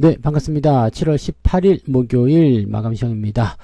네, 반갑습니다. 7월 18일 목요일 마감 시간입니다.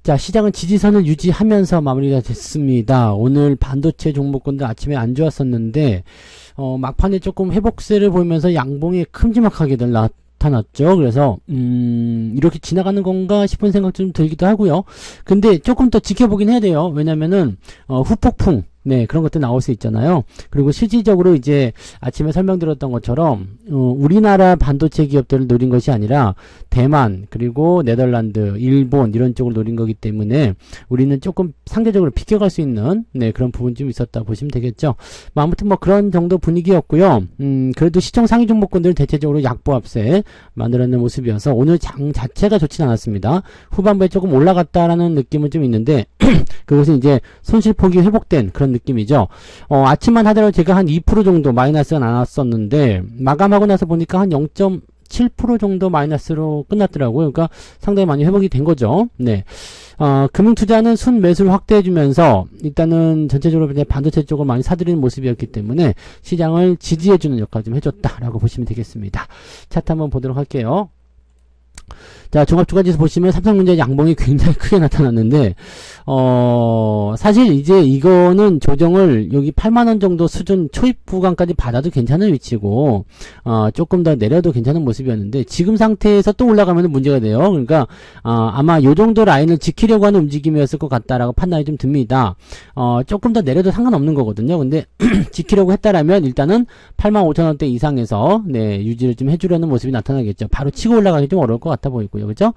자, 시장은 지지선을 유지하면서 마무리가 됐습니다. 오늘 반도체 종목군들 아침에 안 좋았었는데 막판에 조금 회복세를 보이면서 양봉이 큼지막하게들 나타났죠. 그래서 이렇게 지나가는 건가 싶은 생각 좀 들기도 하고요. 근데 조금 더 지켜보긴 해야 돼요. 왜냐면은 후폭풍, 네, 그런 것도 나올 수 있잖아요. 그리고 실질적으로 이제 아침에 설명드렸던 것처럼 우리나라 반도체 기업들을 노린 것이 아니라 대만, 그리고 네덜란드, 일본 이런 쪽을 노린 거기 때문에 우리는 조금 상대적으로 비껴갈 수 있는, 네, 그런 부분이 좀 있었다 보시면 되겠죠. 뭐 아무튼 뭐 그런 정도 분위기였고요. 그래도 시총 상위 종목군들은 대체적으로 약보합세 만들어낸 모습이어서 오늘 장 자체가 좋진 않았습니다. 후반부에 조금 올라갔다라는 느낌은 좀 있는데 그것은 이제 손실폭이 회복된 그런 느낌이죠. 아침만 하더라도 제가 한 2% 정도 마이너스가 나왔었는데 마감하고 나서 보니까 한 0.7% 정도 마이너스로 끝났더라고요. 그러니까 상당히 많이 회복이 된 거죠. 네. 금융투자는 순매수를 확대해주면서 일단은 전체적으로 이제 반도체 쪽을 많이 사들이는 모습이었기 때문에 시장을 지지해주는 역할을 좀 해줬다라고 보시면 되겠습니다. 차트 한번 보도록 할게요. 자, 종합주가지수 보시면 삼성전자 양봉이 굉장히 크게 나타났는데 사실 이제 이거는 조정을 여기 8만원 정도 수준 초입 구간까지 받아도 괜찮은 위치고 조금 더 내려도 괜찮은 모습이었는데 지금 상태에서 또 올라가면 문제가 돼요. 그러니까 아마 요 정도 라인을 지키려고 하는 움직임이었을 것 같다라고 판단이 좀 듭니다. 조금 더 내려도 상관없는 거거든요. 근데 지키려고 했다라면 일단은 85,000원대 이상에서 네, 유지를 좀 해주려는 모습이 나타나겠죠. 바로 치고 올라가기 좀 어려울 것 같아 보이고요. 그죠?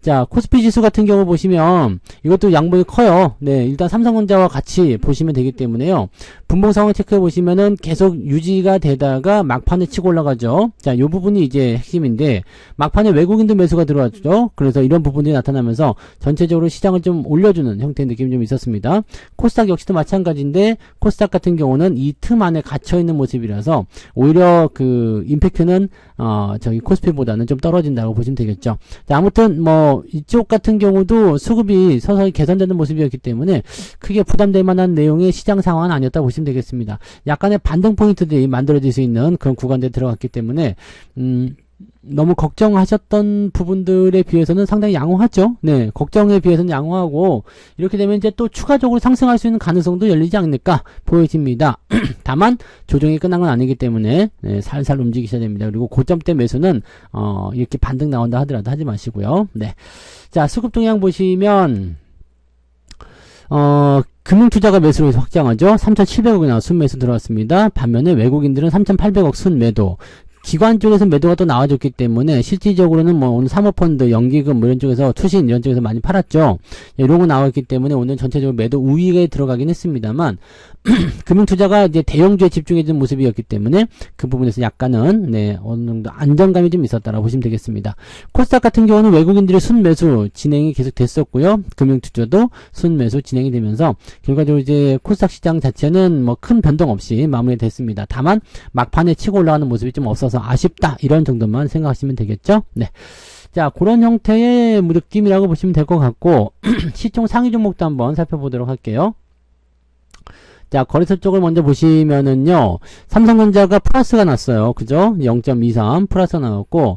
자, 코스피 지수 같은 경우 보시면 이것도 양봉이 커요. 네, 일단 삼성전자와 같이 보시면 되기 때문에요. 분봉 상황 체크해 보시면은 계속 유지가 되다가 막판에 치고 올라가죠. 자, 요 부분이 이제 핵심인데 막판에 외국인들 매수가 들어왔죠. 그래서 이런 부분들이 나타나면서 전체적으로 시장을 좀 올려주는 형태의 느낌이 좀 있었습니다. 코스닥 역시도 마찬가지인데 코스닥 같은 경우는 이 틈 안에 갇혀 있는 모습이라서 오히려 그 임팩트는 저기 코스피보다는 좀 떨어진다고 보시면 되겠죠. 자, 아무튼 뭐 이쪽 같은 경우도 수급이 서서히 개선되는 모습이었기 때문에 크게 부담될 만한 내용의 시장 상황은 아니었다 보시면 되겠습니다. 약간의 반등 포인트들이 만들어질 수 있는 그런 구간들에 들어갔기 때문에 너무 걱정하셨던 부분들에 비해서는 상당히 양호하죠. 네, 걱정에 비해서는 양호하고 이렇게 되면 이제 또 추가적으로 상승할 수 있는 가능성도 열리지 않을까 보여집니다. 다만 조정이 끝난 건 아니기 때문에 네, 살살 움직이셔야 됩니다. 그리고 고점대 매수는 이렇게 반등 나온다 하더라도 하지 마시고요. 네, 자, 수급 동향 보시면 금융투자가 매수로 해서 확장하죠. 3,700억이 나와 순매수 들어왔습니다. 반면에 외국인들은 3,800억 순매도. 기관 쪽에서 매도가 또 나와줬기 때문에 실질적으로는 뭐 오늘 사모펀드, 연기금 뭐 이런 쪽에서 투신 이런 쪽에서 많이 팔았죠. 이런 거 나왔기 때문에 오늘 전체적으로 매도 우위에 들어가긴 했습니다만 금융투자가 이제 대형주에 집중해진 모습이었기 때문에 그 부분에서 약간은 네, 어느 정도 안정감이 좀 있었다라고 보시면 되겠습니다. 코스닥 같은 경우는 외국인들의 순매수 진행이 계속 됐었고요. 금융투자도 순매수 진행이 되면서 결과적으로 이제 코스닥 시장 자체는 뭐 큰 변동 없이 마무리됐습니다. 다만 막판에 치고 올라가는 모습이 좀 없어서 아쉽다 이런 정도만 생각하시면 되겠죠. 네. 자, 그런 형태의 느낌이라고 보시면 될 것 같고 시총 상위 종목도 한번 살펴보도록 할게요. 자, 거래소 쪽을 먼저 보시면은요, 삼성전자가 플러스가 났어요. 그죠? 0.23 플러스가 나왔고,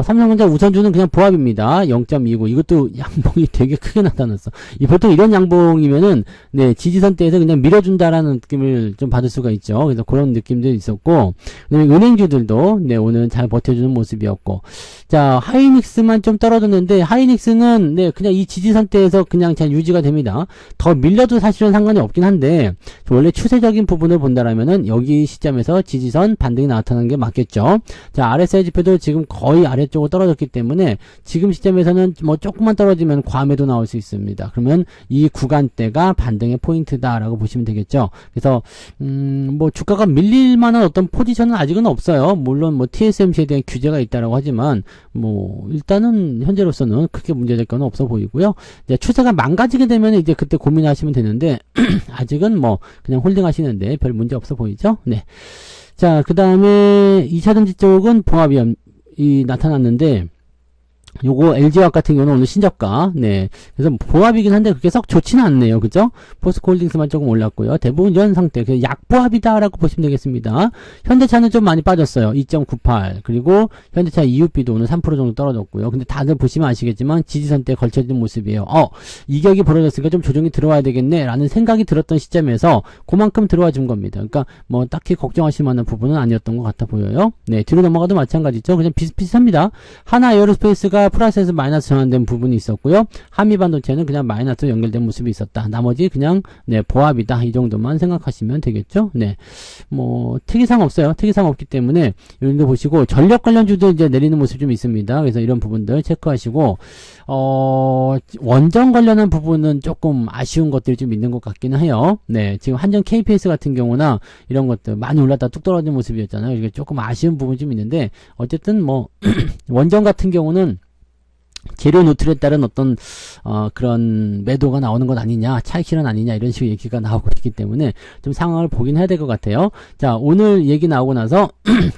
삼성전자 우선주는 그냥 보합입니다. 0.29. 이것도 양봉이 되게 크게 나타났어. 보통 이런 양봉이면은, 네, 지지선대에서 그냥 밀어준다라는 느낌을 좀 받을 수가 있죠. 그래서 그런 느낌도 있었고, 그다음에 은행주들도, 네, 오늘 잘 버텨주는 모습이었고, 자, 하이닉스만 좀 떨어졌는데, 하이닉스는, 네, 그냥 이 지지선대에서 그냥 잘 유지가 됩니다. 더 밀려도 사실은 상관이 없긴 한데, 원래 추세적인 부분을 본다라면은 여기 시점에서 지지선 반등이 나타나는 게 맞겠죠. 자, RSI 지표도 지금 거의 아래쪽으로 떨어졌기 때문에 지금 시점에서는 뭐 조금만 떨어지면 과매도 나올 수 있습니다. 그러면 이 구간대가 반등의 포인트다라고 보시면 되겠죠. 그래서 뭐 주가가 밀릴 만한 어떤 포지션은 아직은 없어요. 물론 뭐 TSMC에 대한 규제가 있다라고 하지만 뭐 일단은 현재로서는 크게 문제될 건 없어 보이고요. 이제 추세가 망가지게 되면 이제 그때 고민하시면 되는데 아직은 뭐 그냥 홀딩 하시는데 별 문제 없어 보이죠? 네. 자, 그 다음에 2차전지 쪽은 봉합이 나타났는데 요거 LG화학 같은 경우는 오늘 신저가. 네. 그래서 보합이긴 한데 그렇게 썩 좋지는 않네요. 그죠? 포스코홀딩스만 조금 올랐고요. 대부분 이런 상태. 그래서 약보합이다라고 보시면 되겠습니다. 현대차는 좀 많이 빠졌어요. 2.98. 그리고 현대차 EUB도 오늘 3% 정도 떨어졌고요. 근데 다들 보시면 아시겠지만 지지선대에 걸쳐진 모습이에요. 이격이 벌어졌으니까 좀 조정이 들어와야 되겠네 라는 생각이 들었던 시점에서 그만큼 들어와 준 겁니다. 그러니까 뭐 딱히 걱정하실 만한 부분은 아니었던 것 같아 보여요. 네. 뒤로 넘어가도 마찬가지죠. 그냥 비슷비슷합니다. 하나 에어로스페이스가 플러스에서 마이너스 전환된 부분이 있었고요. 한미반도체는 그냥 마이너스로 연결된 모습이 있었다. 나머지 그냥 네, 보합이다. 이 정도만 생각하시면 되겠죠. 네. 뭐 특이사항 없어요. 특이사항 없기 때문에 이 정도 보시고 전력 관련주도 이제 내리는 모습이 좀 있습니다. 그래서 이런 부분들 체크하시고 원전 관련한 부분은 조금 아쉬운 것들이 좀 있는 것 같기는 해요. 네. 지금 한전 KPS 같은 경우나 이런 것들 많이 올랐다 뚝 떨어진 모습이었잖아요. 이게 조금 아쉬운 부분이 좀 있는데 어쨌든 뭐 원전 같은 경우는 재료 노출에 따른 어떤 그런 매도가 나오는 것 아니냐, 차익 실현 아니냐 이런 식의 얘기가 나오고 있기 때문에 좀 상황을 보긴 해야 될 것 같아요. 자, 오늘 얘기 나오고 나서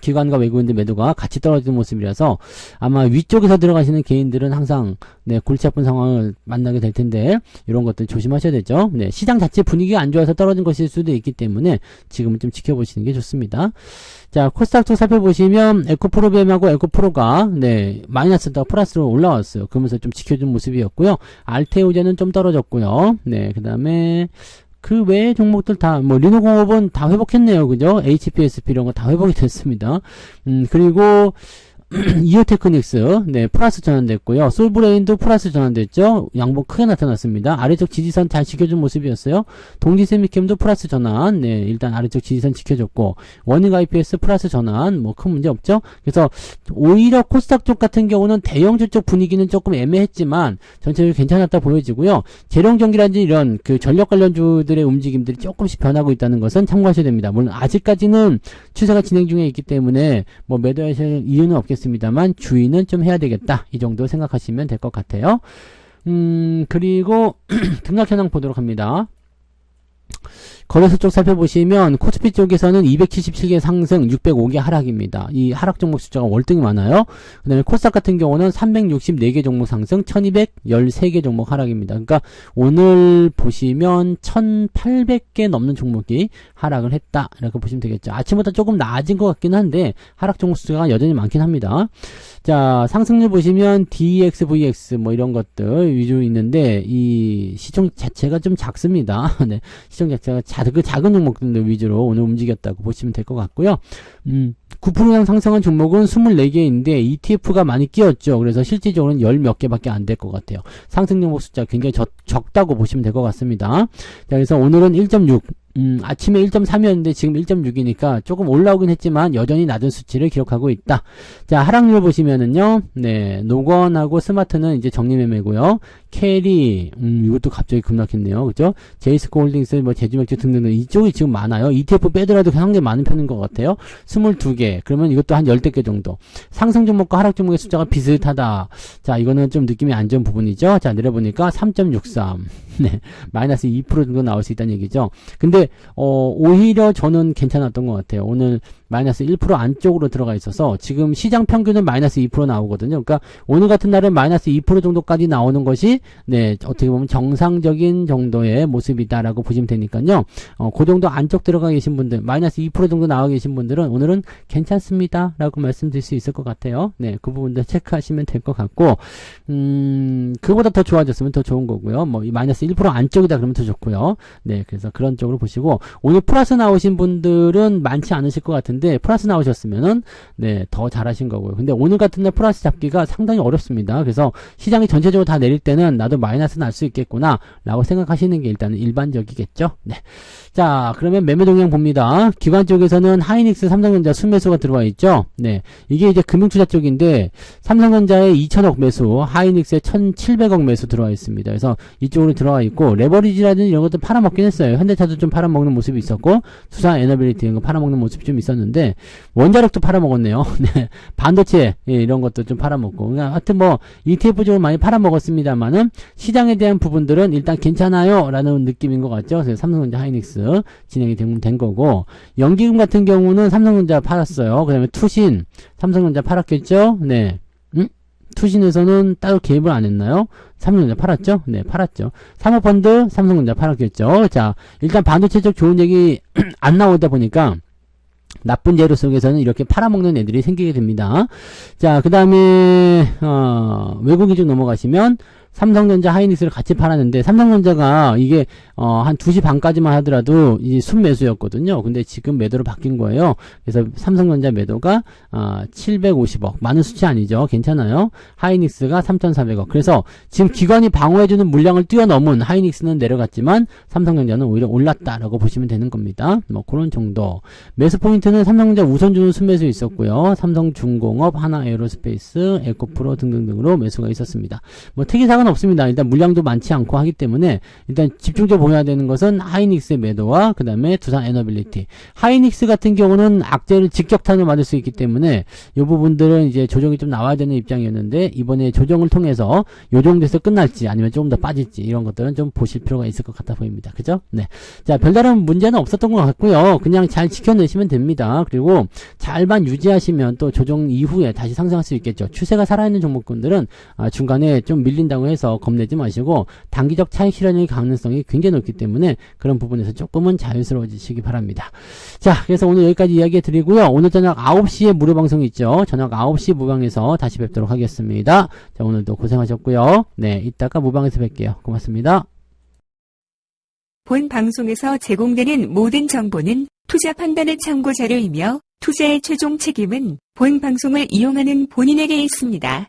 기관과 외국인들 매도가 같이 떨어지는 모습이라서 아마 위쪽에서 들어가시는 개인들은 항상 네, 골치 아픈 상황을 만나게 될 텐데 이런 것들 조심하셔야 되죠. 네, 시장 자체 분위기가 안 좋아서 떨어진 것일 수도 있기 때문에 지금은 좀 지켜보시는 게 좋습니다. 자, 코스닥 쪽 살펴보시면 에코프로비엠하고 에코프로가 네, 마이너스다 플러스로 올라왔어요. 그러면서 좀 지켜준 모습이었고요. 알테오제는 좀 떨어졌고요. 네, 그 다음에 그 외의 종목들 다, 뭐, 리노공업은 다 회복했네요. 그죠? HPSP 이런 거 다 회복이 됐습니다. 그리고, 이오테크닉스, 네, 플러스 전환됐고요. 솔브레인도 플러스 전환됐죠. 양봉 크게 나타났습니다. 아래쪽 지지선 잘 지켜준 모습이었어요. 동지세미캠도 플러스 전환, 네, 일단 아래쪽 지지선 지켜줬고, 원익 IPS 플러스 전환, 뭐 큰 문제 없죠. 그래서 오히려 코스닥 쪽 같은 경우는 대형주 쪽 분위기는 조금 애매했지만 전체적으로 괜찮았다 보여지고요. 재룡전기라든지 이런 그 전력 관련주들의 움직임들이 조금씩 변하고 있다는 것은 참고하셔야 됩니다. 물론 아직까지는 추세가 진행 중에 있기 때문에 뭐 매도하실 이유는 없겠습니다. 습니다만 주의는 좀 해야 되겠다. 이 정도 생각하시면 될 것 같아요. 그리고 등락 현황 보도록 합니다. 거래소 쪽 살펴보시면 코스피 쪽에서는 277개 상승, 605개 하락입니다. 이 하락 종목 숫자가 월등히 많아요. 그 다음에 코스닥 같은 경우는 364개 종목 상승, 1213개 종목 하락입니다. 그러니까 오늘 보시면 1800개 넘는 종목이 하락을 했다. 이렇게 보시면 되겠죠. 아침보다 조금 나아진 것 같긴 한데 하락 종목 숫자가 여전히 많긴 합니다. 자, 상승률 보시면 DX, VX 뭐 이런 것들 위주로 있는데 이 시총 자체가 좀 작습니다. 네, 시총 자체가 작은 종목들 위주로 오늘 움직였다고 보시면 될 것 같고요. 9% 이상 상승한 종목은 24개인데 ETF가 많이 끼었죠. 그래서 실질적으로는 10몇 개밖에 안 될 것 같아요. 상승 종목 숫자 굉장히 적다고 보시면 될 것 같습니다. 자, 그래서 오늘은 1.6 아침에 1.3이었는데 지금 1.6이니까 조금 올라오긴 했지만 여전히 낮은 수치를 기록하고 있다. 자, 하락률 보시면은요, 네, 노건하고 스마트는 이제 정리매매고요. 캐리, 이것도 갑자기 급락했네요. 그죠? 제이스코 홀딩스, 뭐, 제주맥주 등등등 이쪽이 지금 많아요. ETF 빼더라도 상당히 많은 편인 것 같아요. 22개. 그러면 이것도 한 10개 정도. 상승 종목과 하락 종목의 숫자가 비슷하다. 자, 이거는 좀 느낌이 안 좋은 부분이죠. 자, 내려보니까 3.63. 네, 마이너스 2% 정도 나올 수 있다는 얘기죠. 근데 오히려 저는 괜찮았던 것 같아요. 오늘 마이너스 1% 안쪽으로 들어가 있어서 지금 시장 평균은 마이너스 2% 나오거든요. 그러니까 오늘 같은 날은 마이너스 2% 정도까지 나오는 것이 네, 어떻게 보면 정상적인 정도의 모습이다라고 보시면 되니까요. 그 정도 안쪽 들어가 계신 분들, 마이너스 2% 정도 나와 계신 분들은 오늘은 괜찮습니다라고 말씀드릴 수 있을 것 같아요. 네, 그 부분도 체크하시면 될 것 같고, 그보다 더 좋아졌으면 더 좋은 거고요. 뭐 마이너스 1% 안쪽이다 그러면 더 좋고요. 네, 그래서 그런 쪽으로 보시고 오늘 플러스 나오신 분들은 많지 않으실 것 같은데 플러스 나오셨으면은 네, 더 잘하신 거고요. 근데 오늘 같은 날 플러스 잡기가 상당히 어렵습니다. 그래서 시장이 전체적으로 다 내릴 때는 나도 마이너스 날 수 있겠구나 라고 생각하시는 게 일단은 일반적이겠죠. 네. 자, 그러면 매매 동향 봅니다. 기관 쪽에서는 하이닉스, 삼성전자 순매수가 들어와 있죠. 네, 이게 이제 금융투자 쪽인데 삼성전자에 2,000억 매수, 하이닉스에 1,700억 매수 들어와 있습니다. 그래서 이쪽으로 들어와 있고 레버리지라든지 이런 것도 팔아먹긴 했어요. 현대차도 좀 팔아먹는 모습이 있었고 두산 에너빌리티 이런 거 팔아먹는 모습이 좀 있었는데 원자력도 팔아먹었네요. 네, 반도체 예, 이런 것도 좀 팔아먹고 그러니까 하여튼 뭐 ETF 쪽으로 많이 팔아먹었습니다만은 시장에 대한 부분들은 일단 괜찮아요 라는 느낌인 것 같죠. 그래서 삼성전자 하이닉스 진행이 된 거고 연기금 같은 경우는 삼성전자 팔았어요. 그 다음에 투신 삼성전자 팔았겠죠. 네, 투신에서는 따로 개입을 안 했나요? 삼성전자 팔았죠? 네, 팔았죠. 사모펀드 삼성전자 팔았겠죠. 자, 일단 반도체 쪽 좋은 얘기 안 나오다 보니까 나쁜 재료 속에서는 이렇게 팔아먹는 애들이 생기게 됩니다. 자, 그 다음에 외국인 쪽 넘어가시면 삼성전자, 하이닉스를 같이 팔았는데 삼성전자가 이게 한 2시 반까지만 하더라도 이제 순매수였거든요. 근데 지금 매도로 바뀐 거예요. 그래서 삼성전자 매도가 750억. 많은 수치 아니죠. 괜찮아요. 하이닉스가 3,400억. 그래서 지금 기관이 방어해주는 물량을 뛰어넘은 하이닉스는 내려갔지만 삼성전자는 오히려 올랐다라고 보시면 되는 겁니다. 뭐 그런 정도. 매수 포인트는 삼성전자 우선주는 순매수 있었고요. 삼성중공업, 하나에어로스페이스, 에코프로 등등등으로 매수가 있었습니다. 뭐 특이사항은 없습니다. 일단 물량도 많지 않고 하기 때문에 일단 집중적으로 보여야 되는 것은 하이닉스의 매도와 그 다음에 두산 에너빌리티. 하이닉스 같은 경우는 악재를 직격탄을 맞을 수 있기 때문에 이 부분들은 이제 조정이 좀 나와야 되는 입장이었는데 이번에 조정을 통해서 요정도에서 끝날지 아니면 조금 더 빠질지 이런 것들은 좀 보실 필요가 있을 것 같아 보입니다. 그죠? 네. 자, 별다른 문제는 없었던 것 같고요. 그냥 잘 지켜내시면 됩니다. 그리고 잘만 유지하시면 또 조정 이후에 다시 상승할 수 있겠죠. 추세가 살아있는 종목군들은 중간에 좀 밀린다고 해서 겁내지 마시고 단기적 차익 실현의 가능성이 굉장히 높기 때문에 그런 부분에서 조금은 자연스러워지시기 바랍니다. 자, 그래서 오늘 여기까지 이야기 드리고요. 오늘 저녁 9시에 무료 방송이 있죠. 저녁 9시 무방에서 다시 뵙도록 하겠습니다. 자, 오늘도 고생하셨고요. 네, 이따가 무방에서 뵐게요. 고맙습니다. 본 방송에서 제공되는 모든 정보는 투자 판단의 참고 자료이며 투자의 최종 책임은 본 방송을 이용하는 본인에게 있습니다.